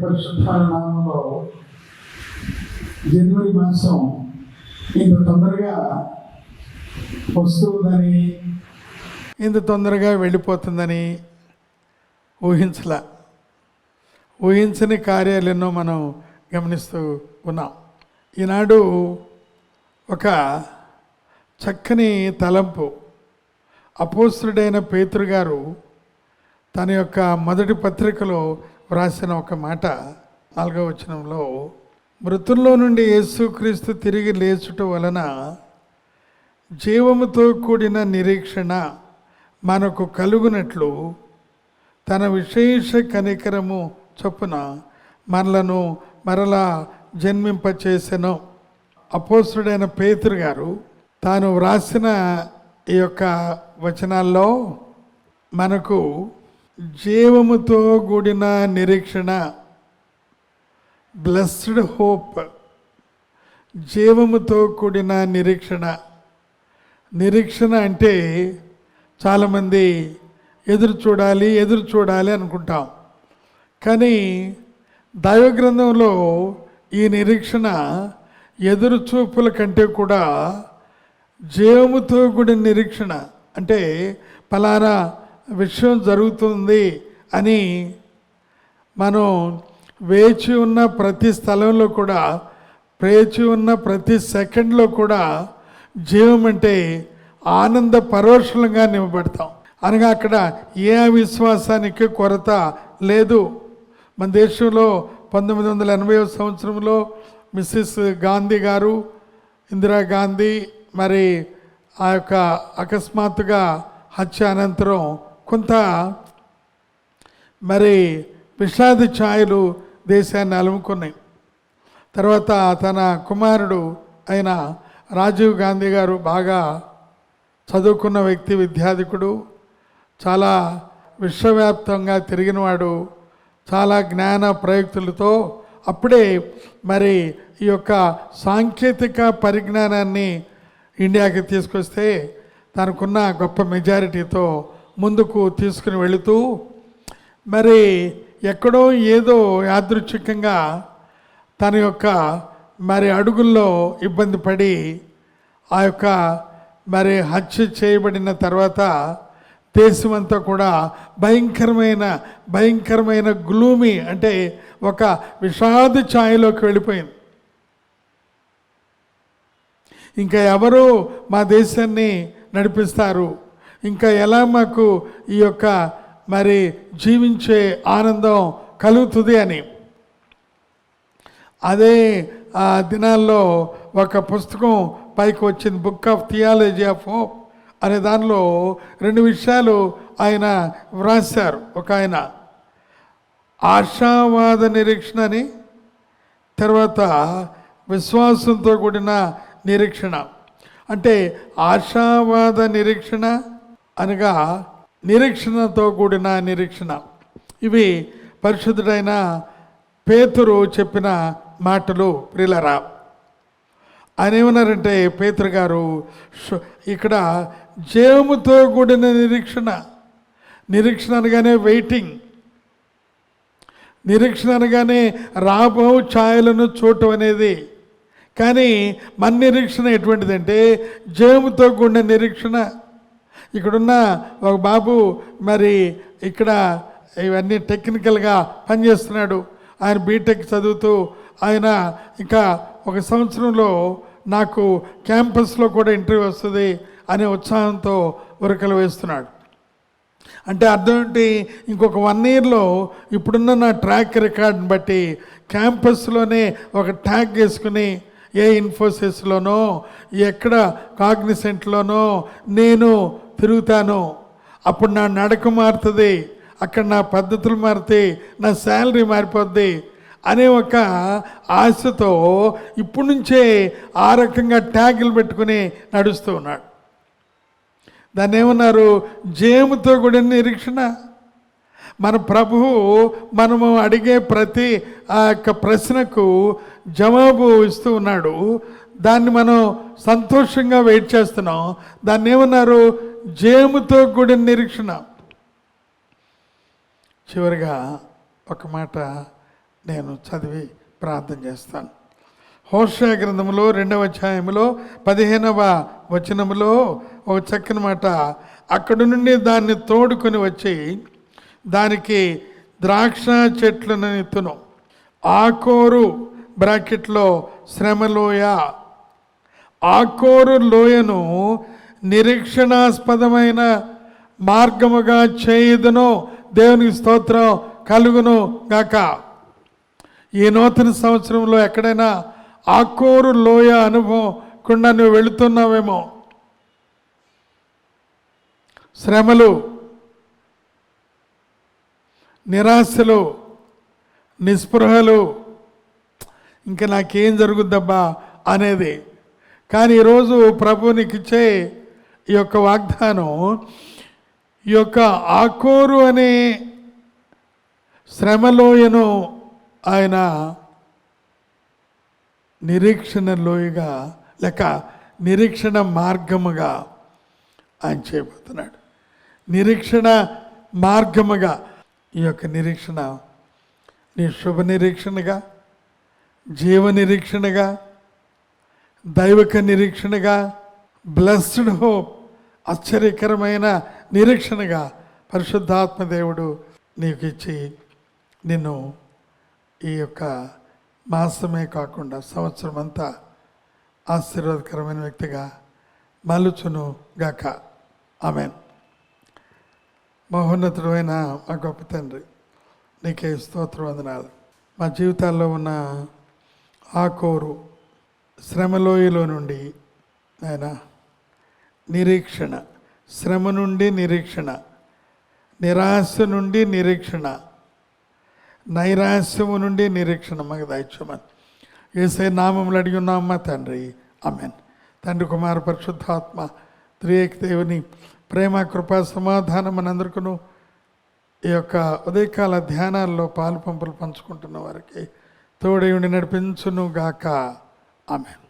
పరిశుద్ధ నామంలో జనవరి మాసం ఇంత తొందరగా వస్తుందని, ఇంత తొందరగా వెళ్ళిపోతుందని ఊహించని కార్యాలు ఎన్నో మనం గమనిస్తూ ఉన్నాం. ఈనాడు ఒక చక్కని తలంపు అపోస్తలుడైన పేతురు గారు తన యొక్క మొదటి పత్రికలో వ్రాసిన ఒక మాట 4వ వచనంలో, మృతుల్లో నుండి యేసుక్రీస్తు తిరిగి లేచుట వలన జీవముతో కూడిన నిరీక్షణ మనకు కలుగునట్లు తన విశేష కనికరము చొప్పున మనలను మరలా జన్మింపచేసెను. అపోస్తలుడైన పేతురు గారు తాను వ్రాసిన ఈ యొక్క వచనాల్లో మనకు జీవముతో కూడిన నిరీక్షణ, బ్లెస్డ్ హోప్, జీవముతో కూడిన నిరీక్షణ అంటే చాలామంది ఎదురు చూడాలి అనుకుంటాం. కానీ దైవ గ్రంథంలో ఈ నిరీక్షణ ఎదురు చూపుల కంటే కూడా జీవముతో కూడిన నిరీక్షణ అంటే ఫలానా విషయం జరుగుతుంది అని మనం వేచి ఉన్న ప్రతి స్థలంలో కూడా, వేచి ఉన్న ప్రతి సెకండ్లో కూడా జీవం అంటే ఆనంద పరోక్షంగా నింపబడతాం. అనగా అక్కడ ఏ విశ్వాసానికి కొరత లేదు. మన దేశంలో 1980వ సంవత్సరంలో మిస్సెస్ గాంధీ గారు, ఇందిరాగాంధీ మరి ఆ యొక్క అకస్మాత్తుగా హత్య అనంతరం కొంత మరి విషాద ఛాయలు దేశాన్ని అలుముకున్నాయి. తర్వాత తన కుమారుడు అయిన రాజీవ్ గాంధీ గారు బాగా చదువుకున్న వ్యక్తి, విద్యాధికుడు, చాలా విశ్వవ్యాప్తంగా తిరిగినవాడు, చాలా జ్ఞాన ప్రయుక్తులతో అప్పుడే మరి ఈ యొక్క సాంకేతిక పరిజ్ఞానాన్ని ఇండియాకి తీసుకొస్తే తనకున్న గొప్ప మెజారిటీతో ముందుకు తీసుకుని వెళుతూ మరి ఎక్కడో ఏదో యాదృచ్ఛికంగా తన యొక్క మరి అడుగుల్లో ఇబ్బంది పడి ఆ యొక్క మరి హత్య చేయబడిన తర్వాత దేశమంతా కూడా భయంకరమైన గ్లూమీ అంటే ఒక విషాద ఛాయలోకి వెళ్ళిపోయింది. ఇంకా ఎవరు మా దేశాన్ని నడిపిస్తారు, ఇంకా ఎలా మాకు ఈ యొక్క మరి జీవించే ఆనందం కలుగుతుంది అని. అదే ఆ దినాల్లో ఒక పుస్తకం పైకి వచ్చింది, book of theology of hope అనే దానిలో 2 విషయాలు ఆయన వ్రాశారు. ఒక ఆయన ఆశావాద నిరీక్షణ అని, తర్వాత విశ్వాసంతో కూడిన నిరీక్షణ. అంటే ఆశావాద నిరీక్షణ అనగా నిరీక్షణతో కూడిన నిరీక్షణ. ఇవి పరిశుద్ధుడైన పేతురు చెప్పిన మాటలు. ప్రియులారా, ఆయన ఏమన్నారంటే పేతురు గారు ఇక్కడ జీవముతో కూడిన నిరీక్షణ అనగానే వెయిటింగ్, నిరీక్షణ అనగానే రాబో ఛాయలను చూడటం అనేది. కానీ మన నిరీక్షణ ఎటువంటిదంటే జీవముతో కూడిన నిరీక్షణ. ఇక్కడున్న ఒక బాబు మరి ఇక్కడ ఇవన్నీ టెక్నికల్గా పనిచేస్తున్నాడు. ఆయన బీటెక్ చదువుతూ ఆయన ఇంకా 1 సంవత్సరంలో నాకు క్యాంపస్లో కూడా ఇంటర్వ్యూ వస్తుంది అనే ఉత్సాహంతో ఉరకలు వేస్తున్నాడు. అంటే అర్థం ఏంటి, ఇంకొక 1 ఇయర్లో ఇప్పుడున్న నా ట్రాక్ రికార్డ్ని బట్టి క్యాంపస్లోనే ఒక ట్యాగ్ వేసుకుని ఏ ఇన్ఫోసిస్లోనో ఎక్కడ కాగ్నిసెంట్లోనో నేను తిరుగుతాను. అప్పుడు నా నడక మారుతుంది, అక్కడ నా పద్ధతులు మారుతాయి, నా శాలరీ మారిపోద్ది అనే ఒక ఆశతో ఇప్పటి నుంచే ఆ రకంగా ట్యాగులు పెట్టుకుని నడుస్తూ ఉన్నాడు. దాన్ని ఏమన్నారు, జయముతో కూడిన నిరీక్షణ. మన ప్రభువు మనము అడిగే ప్రతి ఆ యొక్క ప్రశ్నకు జవాబు ఇస్తూ ఉన్నాడు. దాన్ని మనం సంతోషంగా వెయిట్ చేస్తున్నాం. దాన్ని ఏమన్నారు, జయముతో కూడిన నిరీక్షణ. చివరిగా ఒక మాట నేను చదివి ప్రార్థన చేస్తాను. హోషేయ గ్రంథంలో 2వ అధ్యాయంలో 15వ వచనములో ఒక చక్కని మాట, అక్కడి నుండి దాన్ని తోడుకొని వచ్చి దానికి ద్రాక్ష చెట్లను ఎత్తును. ఆకోరు బ్రాకెట్లో శ్రమలోయ, ఆకోరు లోయను నిరీక్షణాస్పదమైన మార్గముగా చేయుదును. దేవునికి స్తోత్రం కలుగును గాక. ఈ నూతన సంవత్సరంలో ఎక్కడైనా ఆకోరు లోయ అనుభవం కుండా నువ్వు వెళుతున్నావేమో. శ్రమలు, నిరాశలు, నిస్పృహలు, ఇంకా నాకేం జరుగుద్దబ్బా అనేది. కానీ ఈరోజు ప్రభు నీకు ఇచ్చే ఈ యొక్క వాగ్దానం, ఈ యొక్క ఆకోరు అనే శ్రమలోయను ఆయన నిరీక్షణ లోయగా లేక నిరీక్షణ మార్గముగా ఆయన చేయబోతున్నాడు. నిరీక్షణ మార్గముగా ఈ యొక్క నిరీక్షణ నీ శుభ నిరీక్షణగా, జీవ నిరీక్షణగా, దైవిక నిరీక్షణగా, బ్లెస్డ్ హోప్, ఆశ్చర్యకరమైన నిరీక్షణగా పరిశుద్ధాత్మ దేవుడు నీకు ఇచ్చి నిన్ను ఈ యొక్క మాసమే కాకుండా సంవత్సరం అంతా ఆశీర్వాదకరమైన వ్యక్తిగా మలుచును గాక. ఆమేన్. మహోన్నతుడైన మా గొప్ప తండ్రి, నీకే స్తోత్రవందనాలు. మా జీవితాల్లో ఉన్న ఆకోరు శ్రమలోయలో నుండి ఆయన నిరీక్షణ, శ్రమ నుండి నిరీక్షణ, నిరాశ నుండి నిరీక్షణ, నైరాశ్యము నుండి నిరీక్షణ మాకు దయచేయమని యేసయ్య నామములో అడిగి ఉన్నామా తండ్రి. ఆమేన్. తండ్రి, కుమార పరిశుద్ధాత్మ త్రియేక దేవుని ప్రేమ, కృపా, సమాధానం మనందరికీ ఈ యొక్క ఉదయకాల ధ్యానాల్లో పాలు పంపులు పంచుకుంటున్న వారికి తోడై ఉండి నడిపించును గాక. ఆమేన్.